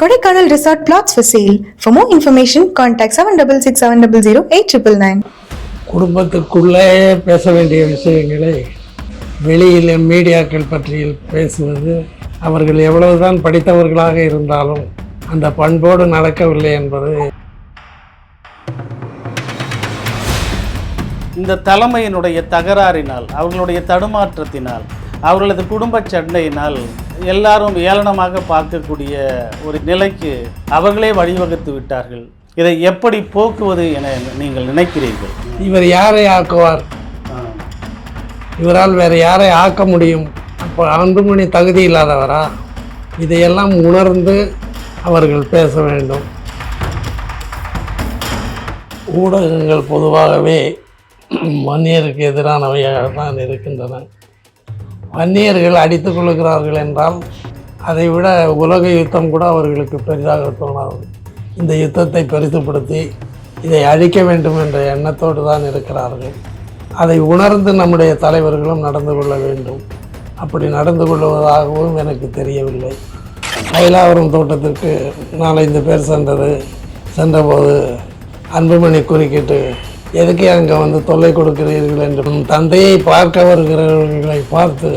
Kodaikanal Resort plots for sale. For more information, contact 7667008999. குடும்பத்துக்குள்ளே பேச வேண்டிய விஷயங்களை வெளியில் மீடியாக்கள் பற்றியில் பேசுவது, அவர்கள் எவ்வளவுதான் படித்தவர்களாக இருந்தாலும் அந்த பண்போடு நடக்கவில்லை என்பது. இந்த தலைமையினுடைய தகராறினால், அவர்களுடைய தடுமாற்றத்தினால், அவர்களது குடும்ப சண்டையினால் எல்லாரும் ஏளனமாக பார்க்கக்கூடிய ஒரு நிலைக்கு அவர்களே வழிவகுத்து விட்டார்கள். இதை எப்படி போக்குவது என நீங்கள் நினைக்கிறீர்கள்? இவர் யாரை ஆக்குவார்? இவரால் வேறு யாரை ஆக்க முடியும்? அப்போ அன்புமணி தகுதி இல்லாதவரா? இதையெல்லாம் உணர்ந்து அவர்கள் பேச வேண்டும். ஊடகங்கள் பொதுவாகவே வன்னியருக்கு எதிரானவையாக தான் இருக்கின்றன. வன்னியர்கள் அடித்துக் கொள்கிறார்கள் என்றால் அதை விட உலக யுத்தம் கூட அவர்களுக்கு பெரிதாக தோணாது. இந்த யுத்தத்தை பெரிதுபடுத்தி இதை அழிக்க வேண்டும் என்ற எண்ணத்தோடு தான் இருக்கிறார்கள். அதை உணர்ந்து நம்முடைய தலைவர்களும் நடந்து கொள்ள வேண்டும். அப்படி நடந்து கொள்வதாகவும் எனக்கு தெரியவில்லை. மயிலாவரம் தோட்டத்திற்கு 4-5 பேர் சென்றபோது அன்புமணி குறுக்கிட்டு, எதுக்கு அங்கே வந்து தொல்லை கொடுக்கிறீர்கள் என்று தந்தையை பார்க்க வருகிறவர்களை பார்த்து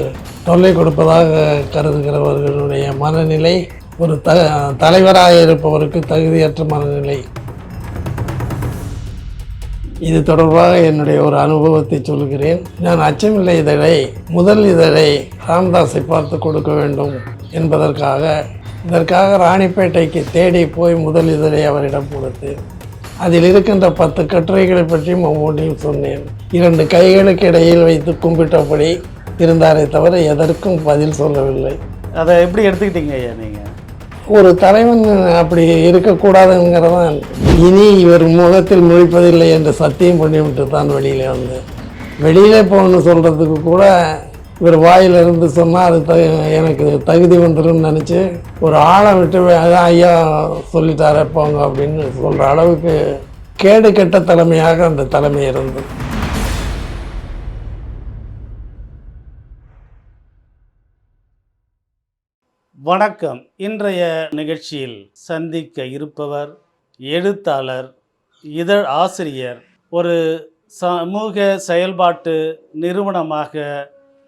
தொல்லை கொடுப்பதாக கருதுகிறவர்களுடைய மனநிலை ஒரு தலைவராக இருப்பவருக்கு தகுதியற்ற மனநிலை. இது தொடர்பாக என்னுடைய ஒரு அனுபவத்தை சொல்கிறேன். நான் அச்சமில்லை முதல் இதழை ராமதாஸை பார்த்து கொடுக்க வேண்டும் இதற்காக ராணிப்பேட்டைக்கு தேடி போய் முதல் இதழை அவரிடம் கொடுத்தேன். அதில் இருக்கின்ற 10 கட்டுரைகளை பற்றியும் ஒவ்வொன்றையும் சொன்னேன். 2 கைகளுக்கு இடையில் வைத்து கும்பிட்டபடி இருந்தாரே தவிர எதற்கும் பதில் சொல்லவில்லை. அதை எப்படி எடுத்துக்கிட்டீங்க ஐயா நீங்கள்? ஒரு தலைவன் அப்படி இருக்கக்கூடாதுங்கிறதான். இனி இவர் முகத்தில் முழிப்பதில்லை என்று சத்தியம் பண்ணிவிட்டு தான் வெளியிலே போகணும்னு சொல்கிறதுக்கு கூட இவர் வாயிலிருந்து சொன்னால் அது எனக்கு தகுதி வந்துடும் நினச்சி ஒரு ஆளை விட்டு ஐயா சொல்லிட்டார போங்க அப்படின்னு சொல்கிற அளவுக்கு கேடு கெட்ட தலைமையாக அந்த தலைமை இருந்தது. வணக்கம். இன்றைய நிகழ்ச்சியில் சந்திக்க இருப்பவர் எழுத்தாளர், இதழ் ஆசிரியர், ஒரு சமூக செயல்பாட்டு நிறுவனமாக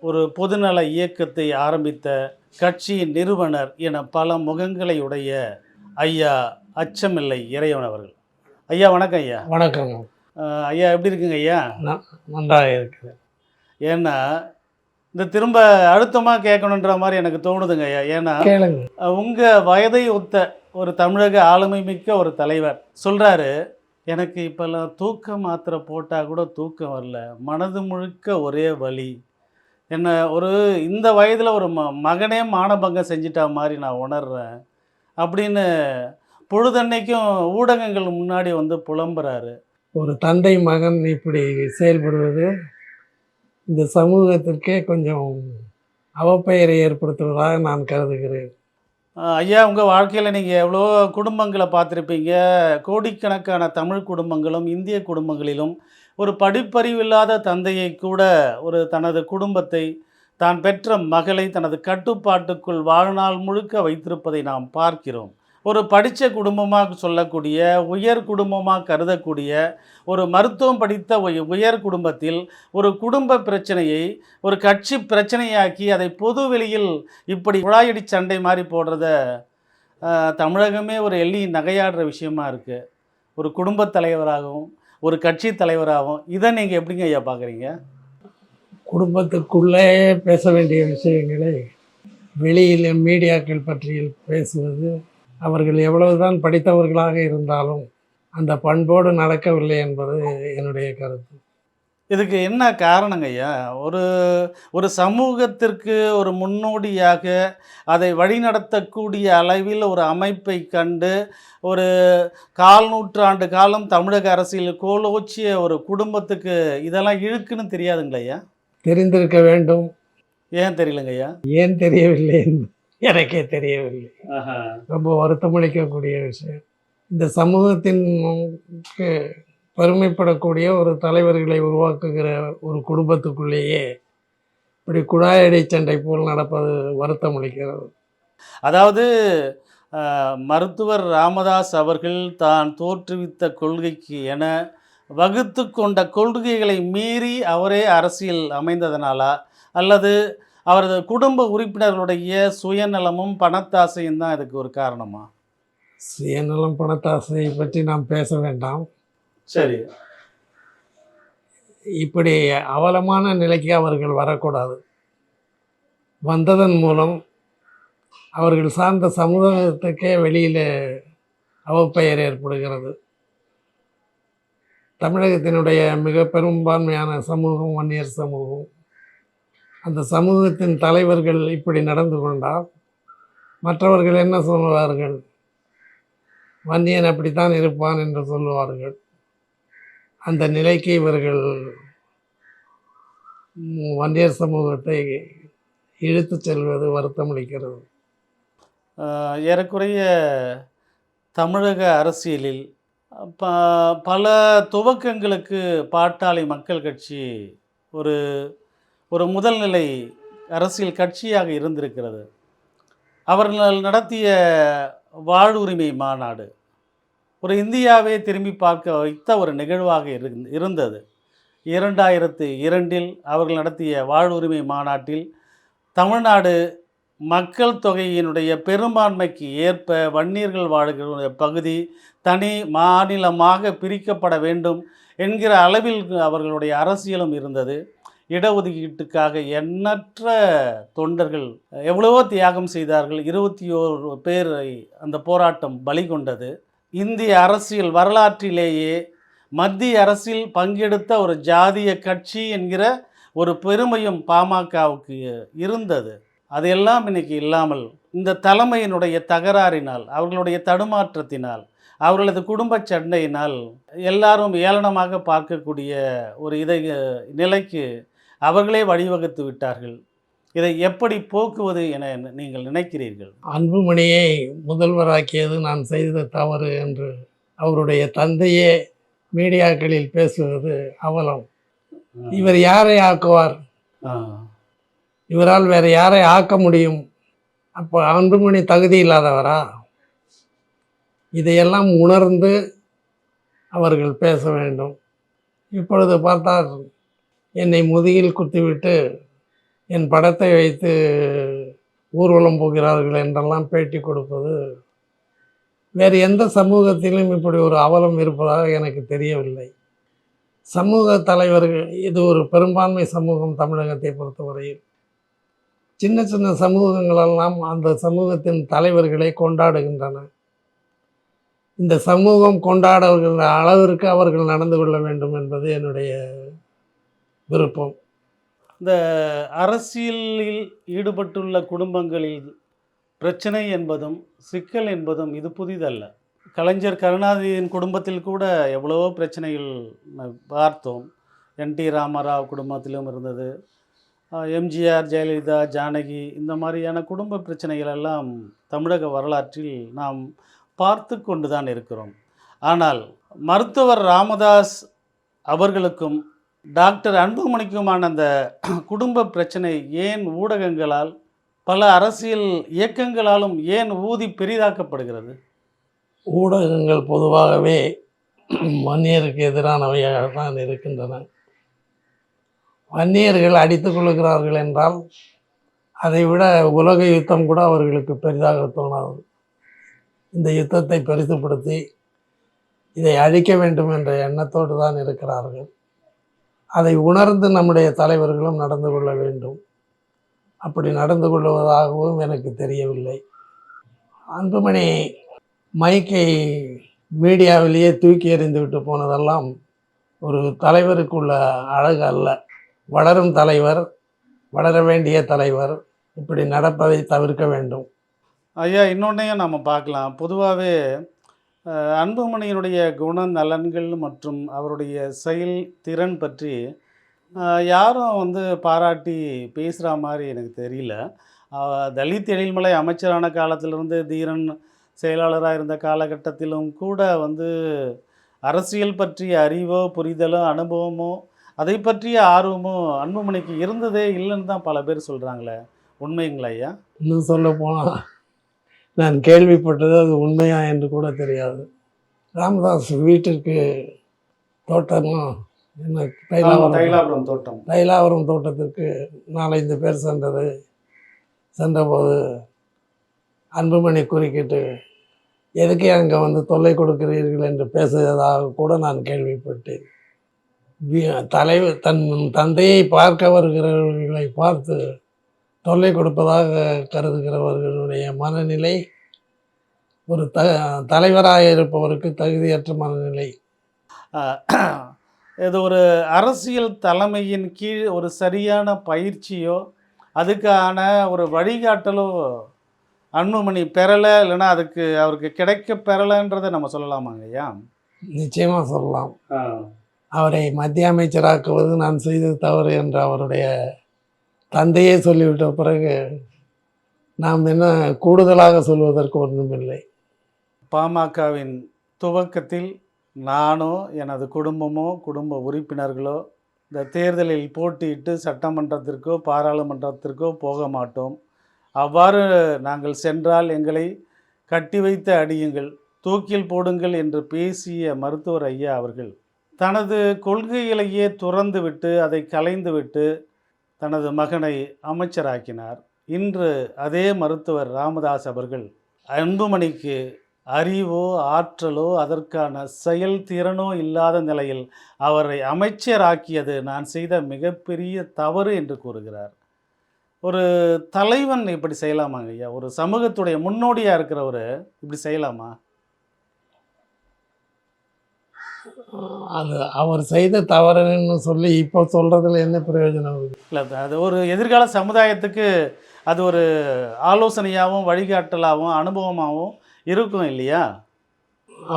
ஒரு பொதுநல இயக்கத்தை ஆரம்பித்த கட்சியின் நிறுவனர் என பல முகங்களை உடைய ஐயா அச்சமில்லை இறைவன் அவர்கள். ஐயா வணக்கம். ஐயா வணக்கம். ஐயா எப்படி இருக்குங்க ஐயா? நன்றாக இருக்குது. ஏன்னா இந்த திரும்ப அழுத்தமாக கேட்கணுன்ற மாதிரி எனக்கு தோணுதுங்க ஐயா. ஏன்னா உங்கள் வயதை ஒத்த ஒரு தமிழக ஆளுமை மிக்க ஒரு தலைவர் சொல்கிறாரு, எனக்கு இப்போல்லாம் தூக்க மாத்திரை போட்டால் கூட தூக்கம் வரல, மனது முழுக்க ஒரே வலி, என்ன ஒரு இந்த வயதில் ஒரு மகனே மானபங்கம் செஞ்சிட்டா மாதிரி நான் உணர்றேன் அப்படின்னு பொழுதன்னைக்கும் ஊடகங்கள் முன்னாடி வந்து புலம்புறாரு. ஒரு தந்தை மகன் இப்படி செயல்படுவது இந்த சமூகத்திற்கே கொஞ்சம் அவப்பெயரை ஏற்படுத்துவதாக நான் கருதுகிறேன். ஐயா, உங்கள் வாழ்க்கையில் நீங்கள் எவ்வளோ குடும்பங்களை பார்த்துருப்பீங்க. கோடிக்கணக்கான தமிழ் குடும்பங்களும் இந்திய குடும்பங்களிலும் ஒரு படிப்பறிவில்லாத தந்தையை கூட ஒரு தனது குடும்பத்தை, தான் பெற்ற மகளை தனது கட்டுப்பாட்டுக்குள் வாழ்நாள் முழுக்க வைத்திருப்பதை நாம் பார்க்கிறோம். ஒரு படித்த குடும்பமாக சொல்லக்கூடிய, உயர் குடும்பமாக கருதக்கூடிய ஒரு மருத்துவம் படித்த உயர் குடும்பத்தில் ஒரு குடும்ப பிரச்சனையை ஒரு கட்சி பிரச்சனையாக்கி அதை பொது வெளியில் இப்படி குழாயடி சண்டை மாதிரி போடுறத தமிழகமே ஒரு எள்ளி நகையாடுற விஷயமா இருக்குது. ஒரு குடும்ப தலைவராகவும் ஒரு கட்சி தலைவராகவும் இதை நீங்கள் எப்படிங்க ஐயா பார்க்குறீங்க? குடும்பத்துக்குள்ளே பேச வேண்டிய விஷயங்களை வெளியில் மீடியாக்கள் பற்றியில் பேசுவது, அவர்கள் எவ்வளவுதான் படித்தவர்களாக இருந்தாலும் அந்த பண்போடு நடக்கவில்லை என்பது என்னுடைய கருத்து. இதுக்கு என்ன காரணங்க ஐயா? ஒரு சமூகத்திற்கு ஒரு முன்னோடியாக அதை வழிநடத்தக்கூடிய அளவில் ஒரு அமைப்பை கண்டு ஒரு 1/4 நூற்றாண்டு காலம் தமிழக அரசியல் கோலோச்சிய ஒரு குடும்பத்துக்கு இதெல்லாம் இழுக்குன்னு தெரியாதுங்களா ஐயா? தெரிந்திருக்க வேண்டும். ஏன் தெரியலங்க ஐயா? ஏன் தெரியவில்லை? எனக்கே தெரியவில்லை. ரொம்ப வருத்தமளிக்கக்கூடிய விஷயம். இந்த சமூகத்தின் பெருமைப்படக்கூடிய ஒரு தலைவர்களை உருவாக்குகிற ஒரு குடும்பத்துக்குள்ளேயே இப்படி குழாயடி சண்டை போல் நடப்பது வருத்தம் அளிக்கிறது. அதாவது மருத்துவர் ராமதாஸ் அவர்கள் தான் தோற்றுவித்த கொள்கைக்கு என வகுத்து கொண்ட கொள்கைகளை மீறி அவரே அரசியல் அமைந்ததனாலா, அல்லது அவரது குடும்ப உறுப்பினர்களுடைய சுயநலமும் பணத்தாசையும் தான் இதுக்கு ஒரு காரணமா? சுயநலம் பணத்தாசையை பற்றி நாம் பேச வேண்டாம். சரி. இப்படி அவலமான நிலைக்கு அவர்கள் வரக்கூடாது. வந்ததன் மூலம் அவர்கள் சார்ந்த சமூகத்துக்கே வெளியில் அவப்பெயர் ஏற்படுகிறது. தமிழகத்தினுடைய மிக பெரும்பான்மையான சமூகம் வன்னியர் சமூகம். அந்த சமூகத்தின் தலைவர்கள் இப்படி நடந்து கொண்டால் மற்றவர்கள் என்ன சொல்லுவார்கள்? வன்னியன் அப்படித்தான் இருப்பான் என்று சொல்லுவார்கள். அந்த நிலைக்கு இவர்கள் வன்னியர் சமூகத்தை இழுத்துச் செல்வது வருத்தமளிக்கிறது. ஏறக்குறைய தமிழக அரசியலில் பல துவக்கங்களுக்கு பாட்டாளி மக்கள் கட்சி ஒரு ஒரு முதல்நிலை அரசியல் கட்சியாக இருந்திருக்கிறது. அவர்கள் நடத்திய வாழ்வுரிமை மாநாடு ஒரு இந்தியாவே திரும்பி பார்க்க வைத்த ஒரு நிகழ்வாக இருந்தது. 2002 அவர்கள் நடத்திய வாழ்வுரிமை மாநாட்டில் தமிழ்நாடு மக்கள் தொகையினுடைய பெரும்பான்மைக்கு ஏற்ப வன்னியர்கள் வாழ்கிற பகுதி தனி மாநிலமாக பிரிக்கப்பட வேண்டும் என்கிற அளவில் அவர்களுடைய அரசியலும் இருந்தது. இடஒதுக்கீட்டுக்காக எண்ணற்ற தொண்டர்கள் எவ்வளவோ தியாகம் செய்தார்கள். 21 பேரை அந்த போராட்டம் பலி கொண்டது. இந்திய அரசியல் வரலாற்றிலேயே மத்திய அரசில் பங்கெடுத்த ஒரு ஜாதிய கட்சி என்கிற ஒரு பெருமையும் பாமகவுக்கு இருந்தது. அதையெல்லாம் இன்னைக்கு இல்லாமல் இந்த தலைமையினுடைய தகராறினால், அவர்களுடைய தடுமாற்றத்தினால், அவர்களது குடும்ப சண்டையினால் எல்லாரும் ஏளனமாக பார்க்கக்கூடிய ஒரு நிலைக்கு அவர்களே வழிவகுத்து விட்டார்கள். இதை எப்படி போக்குவது என நீங்கள் நினைக்கிறீர்கள்? அன்புமணியை முதல்வராக்கியது நான் செய்த தவறு என்று அவருடைய தந்தையே மீடியாக்களில் பேசுவது அவலம். இவர் யாரை ஆக்குவார்? இவரால் வேறு யாரை ஆக்க முடியும்? அப்போ அன்புமணி தகுதி இல்லாதவரா? இதையெல்லாம் உணர்ந்து அவர்கள் பேச வேண்டும். இப்பொழுது பார்த்தால் என்னை முதுகில் குத்திவிட்டு என் படத்தை வைத்து ஊர்வலம் போகிறார்கள் என்றெல்லாம் பேட்டி கொடுப்பது வேறு எந்த சமூகத்திலும் இப்படி ஒரு அவலம் இருப்பதாக எனக்கு தெரியவில்லை. சமூக தலைவர்கள், இது ஒரு பெரும்பான்மை சமூகம் தமிழகத்தை பொறுத்தவரையில். சின்ன சின்ன சமூகங்களெல்லாம் அந்த சமூகத்தின் தலைவர்களை கொண்டாடுகின்றன. இந்த சமூகம் கொண்டாடுகின்ற அளவிற்கு அவர்கள் நடந்து கொள்ள வேண்டும் என்பது என்னுடைய விருப்பம். இந்த அரசியலில் ஈடுபட்டுள்ள குடும்பங்களில் பிரச்சனை என்பதும் சிக்கல் என்பதும் இது புதிதல்ல. கலைஞர் கருணாநிதியின் குடும்பத்தில் கூட எவ்வளவோ பிரச்சனைகள் பார்த்தோம். என்டி ராமராவ் குடும்பத்திலும் இருந்தது. எம்ஜிஆர், ஜெயலலிதா, ஜானகி, இந்த மாதிரியான குடும்ப பிரச்சனைகள் எல்லாம் தமிழக வரலாற்றில் நாம் பார்த்து கொண்டு தான் இருக்கிறோம். ஆனால் மருத்துவர் ராமதாஸ் அவர்களுக்கும் டாக்டர் அன்புமணிக்குமான அந்த குடும்ப பிரச்சனை ஏன் ஊடகங்களால், பல அரசியல் இயக்கங்களாலும் ஏன் ஊதி பெரிதாக்கப்படுகிறது? ஊடகங்கள் பொதுவாகவே வன்னியருக்கு எதிரானவையாக தான் இருக்கின்றன. வன்னியர்கள் அடித்துக் கொள்கிறார்கள் என்றால் அதை விட உலக யுத்தம் கூட அவர்களுக்கு பெரிதாக தோணாது. இந்த யுத்தத்தை பெரிதுபடுத்தி இதை அழிக்க வேண்டும் என்ற எண்ணத்தோடு தான் இருக்கிறார்கள். அதை உணர்ந்து நம்முடைய தலைவர்களும் நடந்து கொள்ள வேண்டும். அப்படி நடந்து கொள்வதாகவும் எனக்கு தெரியவில்லை. அன்புமணி மைக்கை மீடியாவிலேயே தூக்கி எறிந்து விட்டு போனதெல்லாம் ஒரு தலைவருக்குள்ள அழகு அல்ல. வளரும் தலைவர், வளர வேண்டிய தலைவர் இப்படி நடப்பதை தவிர்க்க வேண்டும். ஐயா, இன்னொன்றையும் நம்ம பார்க்கலாம். பொதுவாகவே அன்புமணியினுடைய குணநலன்கள் மற்றும் அவருடைய செயல் திறன் பற்றி யாரும் பாராட்டி பேசுகிற மாதிரி எனக்கு தெரியல. தலித் எழில்மலை அமைச்சரான காலத்திலிருந்து தீரன் செயலாளராக இருந்த காலகட்டத்திலும் கூட அரசியல் பற்றிய அறிவோ புரிதலோ அனுபவமோ அதை பற்றிய ஆர்வமோ அன்புமணிக்கு இருந்ததே இல்லைன்னு தான் பல பேர் சொல்கிறாங்களே, உண்மைங்களா ஐயா? இன்னும் சொல்ல போனால் நான் கேள்விப்பட்டது அது உண்மையா என்று கூட தெரியாது. ராமதாஸ் வீட்டிற்கு தோட்டமா என்ன தைலாபுரம் தோட்டம். தைலாவரம் தோட்டத்திற்கு 4-5 பேர் சென்றபோது அன்புமணி குறுக்கிட்டு எதுக்கே அங்கே வந்து தொல்லை கொடுக்கிறீர்கள் என்று பேசுவதாக கூட நான் கேள்விப்பட்டேன். தலைவர் தன் தந்தையை பார்க்க வருகிறவர்களை பார்த்து தொல்லை கொடுப்பதாக கருதுகிறவர்களுடைய மனநிலை ஒரு தலைவராக இருப்பவருக்கு தகுதியற்ற மனநிலை. இது ஒரு அரசியல் தலைமையின் கீழ் ஒரு சரியான பயிற்சியோ அதுக்கான ஒரு வழிகாட்டலோ அன்புமணி பெறலை, இல்லைன்னா அதுக்கு அவருக்கு கிடைக்க பெறலைன்றதை நம்ம சொல்லலாமாங்க ஐயா? நிச்சயமாக சொல்லலாம். அவரை மத்திய அமைச்சராக்குவது நான் செய்தது தவறு என்று அவருடைய தந்தையே சொல்லிவிட்ட பிறகு நாம் என்ன கூடுதலாக சொல்வதற்கு ஒன்றுமில்லை. பாமகவின் துவக்கத்தில் நானோ எனது குடும்பமோ குடும்ப உறுப்பினர்களோ இந்த தேர்தலில் போட்டியிட்டு சட்டமன்றத்திற்கோ பாராளுமன்றத்திற்கோ போக மாட்டோம். அவ்வாறு நாங்கள் சென்றால் எங்களை கட்டி வைத்து அடியுங்கள், தூக்கில் போடுங்கள் என்று பேசிய மருத்துவர் ஐயா அவர்கள் தனது கொள்கைகளையே துறந்துவிட்டு அதை கலைந்துவிட்டு தனது மகனை அமைச்சராக்கினார். இன்று அதே மருத்துவர் ராமதாஸ் அவர்கள் அன்புமணிக்கு அறிவோ ஆற்றலோ அதற்கான செயல்திறனோ இல்லாத நிலையில் அவரை அமைச்சராக்கியது நான் செய்த மிகப்பெரிய தவறு என்று கூறுகிறார். ஒரு தலைவன் இப்படி செய்யலாமாங்க ஐயா? ஒரு சமூகத்துடைய முன்னோடியாக இருக்கிறவர் இப்படி செய்யலாமா? அது அவர் செய்த தவறுன்னு சொல்லி இப்போ சொல்கிறதுல என்ன பிரயோஜனம்? இல்லை, அது ஒரு எதிர்கால சமுதாயத்துக்கு அது ஒரு ஆலோசனையாகவும் வழிகாட்டலாகவும் அனுபவமாகவும் இருக்கும் இல்லையா?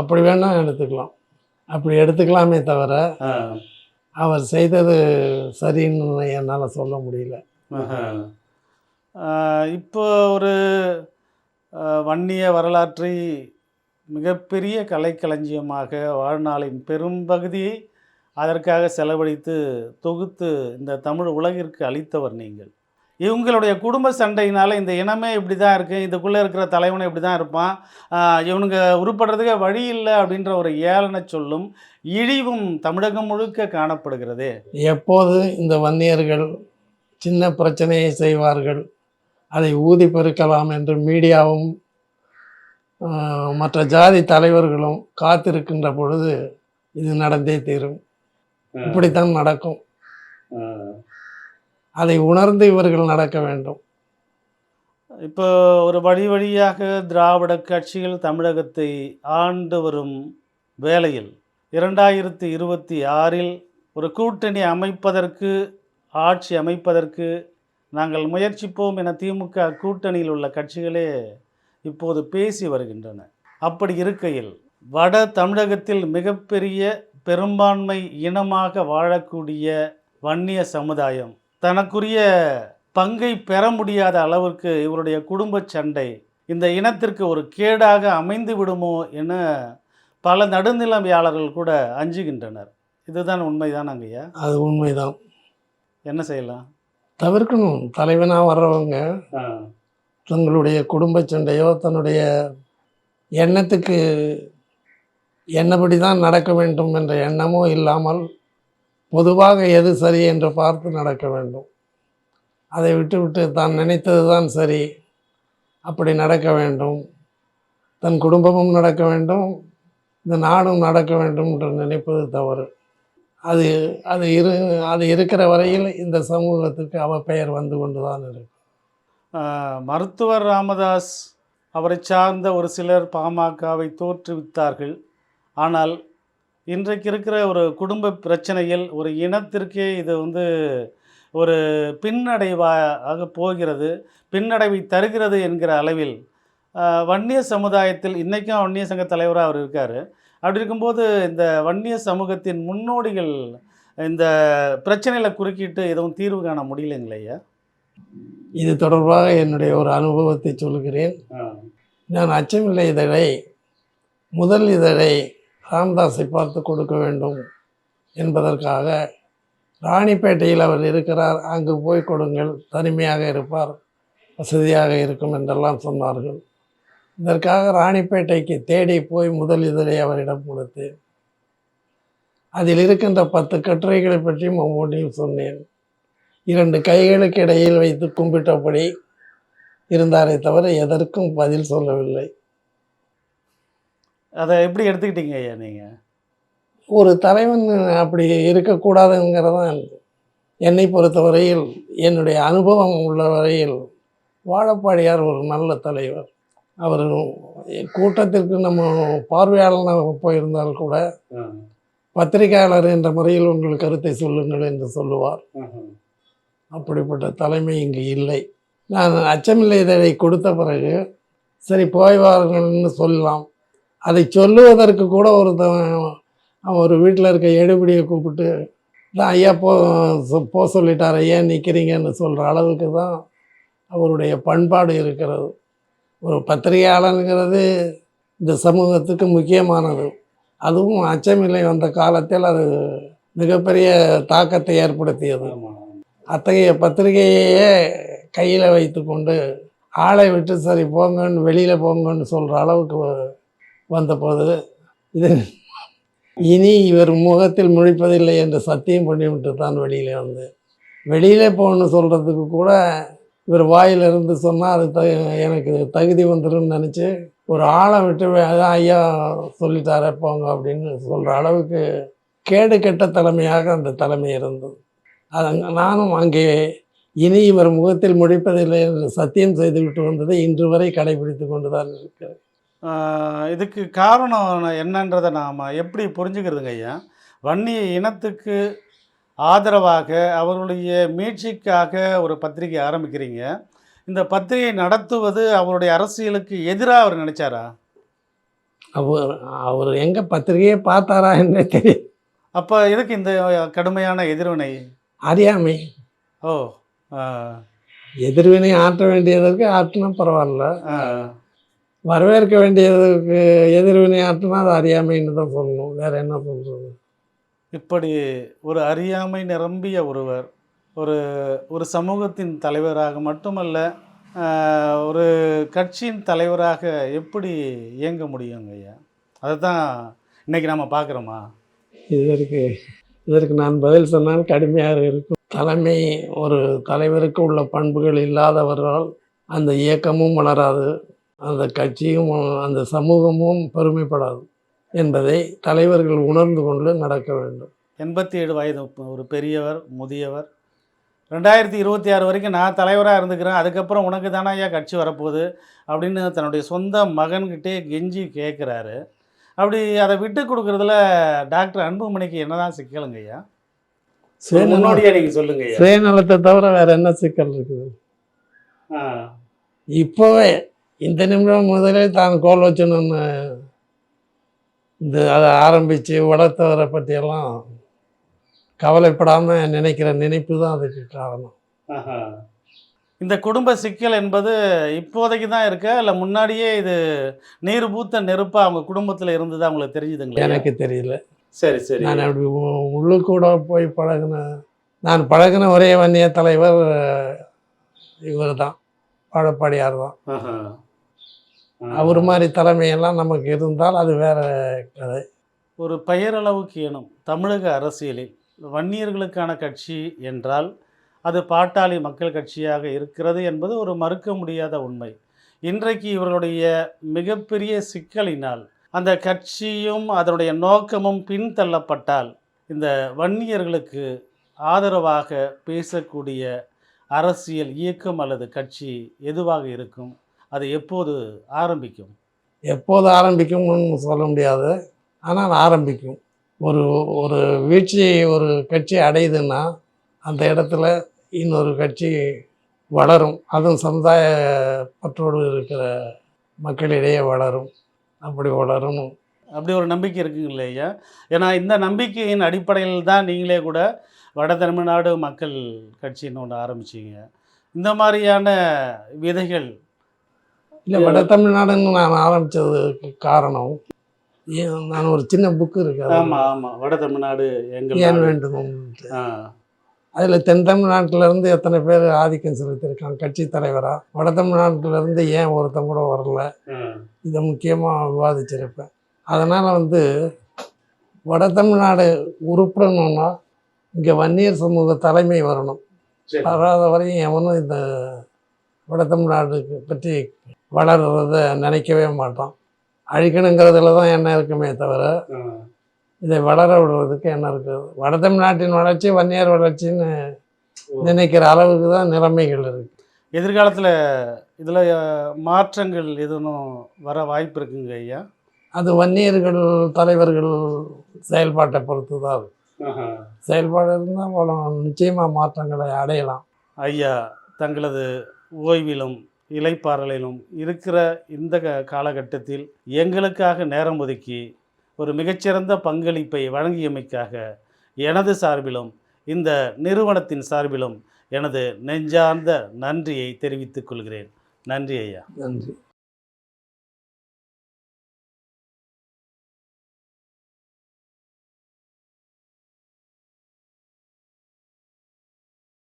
அப்படி வேணால் எடுத்துக்கலாம், அப்படி எடுத்துக்கலாமே தவிர அவர் செய்தது சரின்னு என்னால் சொல்ல முடியல. இப்போ ஒரு வன்னிய வரலாற்றை மிகப்பெரிய கலைக்களஞ்சியமாக வாழ்நாளின் பெரும்பகுதியை அதற்காக செலவழித்து தொகுத்து இந்த தமிழ் உலகிற்கு அளித்தவர் நீங்கள். இவங்களுடைய குடும்ப சண்டையினால் இந்த இனமே இப்படி தான் இருக்குது, இதுக்குள்ளே இருக்கிற தலைவனை இப்படி தான் இருப்பான், இவனுங்க உருப்படுறதுக்கு வழி இல்லை அப்படின்ற ஒரு ஏளன சொல்லும் இழிவும் தமிழகம் முழுக்க காணப்படுகிறது. எப்போது இந்த வன்னியர்கள் சின்ன பிரச்சனையை செய்வார்கள், அதை ஊதி பெருக்கலாம் என்று மீடியாவும் மற்ற ஜாதி தலைவர்களும் காத்திருக்கின்ற பொழுது இது நடந்தே தீரும். இப்படித்தான் நடக்கும். அதை உணர்ந்து இவர்கள் நடக்க வேண்டும். இப்போ ஒரு வழியாக திராவிட கட்சிகள் தமிழகத்தை ஆண்டு வரும் வேளையில் 2026 ஒரு கூட்டணி அமைப்பதற்கு, ஆட்சி அமைப்பதற்கு நாங்கள் முயற்சிப்போம் என திமுக கூட்டணியில் உள்ள கட்சிகளே இப்போது பேசி வருகின்றன. அப்படி இருக்கையில் வட தமிழகத்தில் மிகப்பெரிய பெரும்பான்மை இனமாக வாழக்கூடிய வன்னிய சமுதாயம் தனக்குரிய பங்கை பெற முடியாத அளவிற்கு இவருடைய குடும்ப சண்டை இந்த இனத்திற்கு ஒரு கேடாக அமைந்து விடுமோ என பல நடுநிலைமையாளர்கள் கூட அஞ்சுகின்றனர். இதுதான் உண்மைதான் ஐயா? அது உண்மைதான். என்ன செய்யலாம்? தவிர்க்கணும். தலைவனாக வர்றவங்க தங்களுடைய குடும்ப சண்டையோ தன்னுடைய எண்ணத்துக்கு என்னபடி தான் நடக்க வேண்டும் என்ற எண்ணமோ இல்லாமல் பொதுவாக எது சரி என்று பார்த்து நடக்க வேண்டும். அதை விட்டு தான் நினைத்தது தான் சரி, அப்படி நடக்க வேண்டும், தன் குடும்பமும் நடக்க வேண்டும், இந்த நாடும் நடக்க வேண்டும் என்று நினைப்பது தவறு. அது இருக்கிற வரையில் இந்த சமூகத்துக்கு அவப்பெயர் வந்து கொண்டு தான் இருக்கும். மருத்துவர் ராமதாஸ் அவரை சார்ந்த ஒரு சிலர் பாமகவை தோற்றுவித்தார்கள். ஆனால் இன்றைக்கு இருக்கிற ஒரு குடும்ப பிரச்சனையில் ஒரு இனத்திற்கே இது ஒரு பின்னடைவாக போகிறது, பின்னடைவை தருகிறது என்கிற அளவில் வன்னிய சமுதாயத்தில் இன்றைக்கும் வன்னிய சங்க தலைவராக அவர் இருக்கார். அப்படி இருக்கும்போது இந்த வன்னிய சமூகத்தின் முன்னோடிகள் இந்த பிரச்சனையில் குறுக்கிட்டு எதுவும் தீர்வு காண முடியலைங்களையா? இது தொடர்பாக என்னுடைய ஒரு அனுபவத்தை சொல்கிறேன். நான் அச்சமில்லை முதல் இதழை ராமதாஸை பார்த்து கொடுக்க வேண்டும் என்பதற்காக ராணிப்பேட்டையில் அவர் இருக்கிறார், அங்கு போய் கொடுங்கள், தனிமையாக இருப்பார், வசதியாக இருக்கும் என்றெல்லாம் சொன்னார்கள். இதற்காக ராணிப்பேட்டைக்கு தேடி போய் முதல் இதழை அவரிடம் கொடுத்தேன். அதில் இருக்கின்ற 10 கட்டுரைகளை பற்றியும் ஒவ்வொன்றையும் சொன்னேன். 2 கைகளுக்கு இடையில் வைத்து கும்பிட்டபடி இருந்தாரே தவிர எதற்கும் பதில் சொல்லவில்லை. அதை எப்படி எடுத்துக்கிட்டீங்க ஐயா நீங்கள்? ஒரு தலைவன் அப்படி இருக்கக்கூடாதுங்கிறதான் என்னை பொறுத்தவரையில், என்னுடைய அனுபவம் உள்ள வரையில் வாழப்பாடியார் ஒரு நல்ல தலைவர். அவர் கூட்டத்திற்கு நம்ம பார்வையாளனாக போயிருந்தால் கூட பத்திரிகையாளர் என்ற முறையில் உங்கள் கருத்தை சொல்லுங்கள் என்று சொல்லுவார். அப்படிப்பட்ட தலைமை இங்கு இல்லை. நான் அச்சமில்லை இதழை கொடுத்த பிறகு சரி போய் வாருங்கள்னு சொல்லலாம். அதை சொல்லுவதற்கு கூட ஒரு வீட்டில் இருக்க எடுபடியை கூப்பிட்டு தான் ஐயா போ சொல்லிட்டார், ஐயா நிற்கிறீங்கன்னு சொல்கிற அளவுக்கு தான் அவருடைய பண்பாடு இருக்கிறது. ஒரு பத்திரிகையாளனுங்கிறது இந்த சமூகத்துக்கு முக்கியமானது. அதுவும் அச்சமில்லை வந்த காலத்தில் அது மிகப்பெரிய தாக்கத்தை ஏற்படுத்தியது. அத்தகைய பத்திரிகையே கையில் வைத்து கொண்டு ஆளை விட்டு சரி போங்கன்னு வெளியில் போங்கன்னு சொல்கிற அளவுக்கு வந்தபோது இது இனி இவர் முகத்தில் முழிப்பதில்லை என்று சத்தியம் பண்ணிவிட்டு தான் வெளியிலே வந்தேன். வெளியிலே போகணுன்னு சொல்கிறதுக்கு கூட இவர் வாயிலிருந்து சொன்னால் அது எனக்கு தகுதி வந்துடும் நினச்சி ஒரு ஆளை விட்டு அதான் ஐயா சொல்லிட்டாரே போங்க அப்படின்னு சொல்கிற அளவுக்கு கேடு கெட்ட தலைமையாக அந்த தலைமை இருந்தது. அது நானும் அங்கே இனி இவர் முகத்தில் முடிப்பதில்லை என்று சத்தியம் செய்துவிட்டு வந்ததை இன்று வரை கடைபிடித்து கொண்டு தான் இருக்கிறேன். இதுக்கு காரணம் என்னன்றதை நாம் எப்படி புரிஞ்சுக்கிறதுங்க ஐயா? வன்னிய இனத்துக்கு ஆதரவாக அவருடைய மீட்சிக்காக ஒரு பத்திரிகை ஆரம்பிக்கிறீங்க. இந்த பத்திரிகை நடத்துவது அவருடைய அரசியலுக்கு எதிராக அவர் நினைச்சாரா? அவர் எங்கே பத்திரிகையை பார்த்தாரா என்றே தெரியும். அப்போ எதுக்கு இந்த கடுமையான எதிர்வினை? அறியாமை. ஓ, எதிர்வினை ஆற்ற வேண்டியதற்கு ஆற்றினா பரவாயில்ல, வரவேற்க வேண்டியதுக்கு எதிர்வினை ஆற்றினா அது அறியாமைன்னு தான் சொல்லணும். வேற என்ன சொல்கிறது? இப்படி ஒரு அறியாமை நிரம்பிய ஒருவர் ஒரு சமூகத்தின் தலைவராக மட்டுமல்ல, ஒரு கட்சியின் தலைவராக எப்படி இயங்க முடியுங்க ஐயா? அதை தான் இன்றைக்கி நம்ம பார்க்குறோமா? இதற்கு நான் பதில் சொன்னால் கடுமையாக இருக்கும். தலைமை ஒரு தலைவருக்கு உள்ள பண்புகள் இல்லாதவரால் அந்த இயக்கமும் வளராது, அந்த கட்சியும் அந்த சமூகமும் பெருமைப்படாது என்பதை தலைவர்கள் உணர்ந்து கொண்டு நடக்க வேண்டும். 87 வயது ஒரு பெரியவர், முதியவர். 2026 வரைக்கும் நான் தலைவராக இருந்துக்கிறேன், அதுக்கப்புறம் உனக்கு தானே ஐயா கட்சி வரப்போகுது அப்படின்னு தன்னுடைய சொந்த மகன்கிட்டே கெஞ்சி கேட்குறாரு. அப்படி அதை விட்டு கொடுக்குறதுல டாக்டர் அன்புமணிக்கு என்னதான் சிக்கலுங்க ஐயா? முன்னோடியா நீங்கள் சொல்லுங்க ஐயா. சுயநலத்தை தவிர வேற என்ன சிக்கல் இருக்குது? இப்போவே இந்த நிமிடம் முதலே தான் கோல் வச்சணும்னு அதை ஆரம்பித்து வளர்த்தவரை பற்றியெல்லாம் கவலைப்படாமல் நினைக்கிற நினைப்பு தான் அதுக்கு காரணம். இந்த குடும்ப சிக்கல் என்பது இப்போதைக்கு தான் இருக்கா, இல்லை முன்னாடியே இது நீர் பூத்த நெருப்பாக அவங்க குடும்பத்தில் இருந்தது அவங்களுக்கு தெரிஞ்சுதுங்களா? எனக்கு தெரியல. சரி சரி. நான் அப்படி உள்ளுக்கூட போய் நான் பழகின ஒரே வன்னிய தலைவர் இவர் தான், வாழப்பாடியார் தான். அவர் மாதிரி தலைமையெல்லாம் நமக்கு இருந்தால் அது வேற கதை. ஒரு பெயரளவுக்கு எனும் தமிழக அரசியலில் வன்னியர்களுக்கான கட்சி என்றால் அது பாட்டாளி மக்கள் கட்சியாக இருக்கிறது என்பது ஒரு மறுக்க முடியாத உண்மை. இன்றைக்கு இவர்களுடைய மிகப்பெரிய சிக்கலினால் அந்த கட்சியும் அதனுடைய நோக்கமும் பின்தள்ளப்பட்டால் இந்த வன்னியர்களுக்கு ஆதரவாக பேசக்கூடிய அரசியல் இயக்கம் அல்லது கட்சி எதுவாக இருக்கும்? அது எப்போது ஆரம்பிக்கும்? எப்போது ஆரம்பிக்கும்னு சொல்ல முடியாது, ஆனால் ஆரம்பிக்கும். ஒரு வீழ்ச்சி ஒரு கட்சி அடையுதுன்னா அந்த இடத்துல இன்னொரு கட்சி வளரும். அதுவும் சமுதாய பற்றோடு இருக்கிற மக்களிடையே வளரும். அப்படி வளரணும், அப்படி ஒரு நம்பிக்கை இருக்குங்க இல்லையா? ஏன்னா இந்த நம்பிக்கையின் அடிப்படையில் தான் நீங்களே கூட வட தமிழ்நாடு மக்கள் கட்சின்னு ஒன்று ஆரம்பிச்சிங்க. இந்த மாதிரியான விதைகள் இல்லை, வட தமிழ்நாடுன்னு நான் ஆரம்பித்ததுக்கு காரணம், நான் ஒரு சின்ன புக்கு இருக்கு. ஆமாம் ஆமாம், வட தமிழ்நாடு எங்கள் ஏன் வேண்டும், அதில் தென் தமிழ்நாட்டிலேருந்து எத்தனை பேர் ஆதிக்கம் செலுத்தியிருக்காங்க கட்சி தலைவராக, வட தமிழ்நாட்டிலேருந்து ஏன் ஒருத்தன் கூட வரல, இதை முக்கியமாக விவாதிச்சிருப்பேன். அதனால் வட தமிழ்நாடு உருப்படணும்னா இங்கே வன்னியர் சமூக தலைமை வரணும். வராத வரையும் எவனும் இந்த வட தமிழ்நாடுக்கு பற்றி வளர்கிறத நினைக்கவே மாட்டான். அழிக்கணுங்கிறதுல தான் என்ன இருக்குமே தவிர இதை வளர விடுறதுக்கு என்ன இருக்குது? வட தமிழ்நாட்டின் வளர்ச்சி வன்னியர் வளர்ச்சின்னு நினைக்கிற அளவுக்கு தான் நிலைமைகள் இருக்குது. எதிர்காலத்தில் இதில் மாற்றங்கள் எதுவும் வர வாய்ப்பு இருக்குங்க ஐயா? அது வன்னியர்கள் தலைவர்கள் செயல்பாட்டை பொறுத்து தான் இருக்கும். செயல்பாடு இருந்தால் நிச்சயமாக மாற்றங்களை அடையலாம். ஐயா தங்களது ஓய்விலும் இலைப்பாறலிலும் இருக்கிற இந்த காலகட்டத்தில் எங்களுக்காக நேரம் ஒதுக்கி ஒரு மிகச்சிறந்த பங்களிப்பை வழங்கியமைக்காக எனது சார்பிலும் இந்த நிறுவனத்தின் சார்பிலும் எனது நெஞ்சார்ந்த நன்றியை தெரிவித்துக் கொள்கிறேன். நன்றி ஐயா. நன்றி.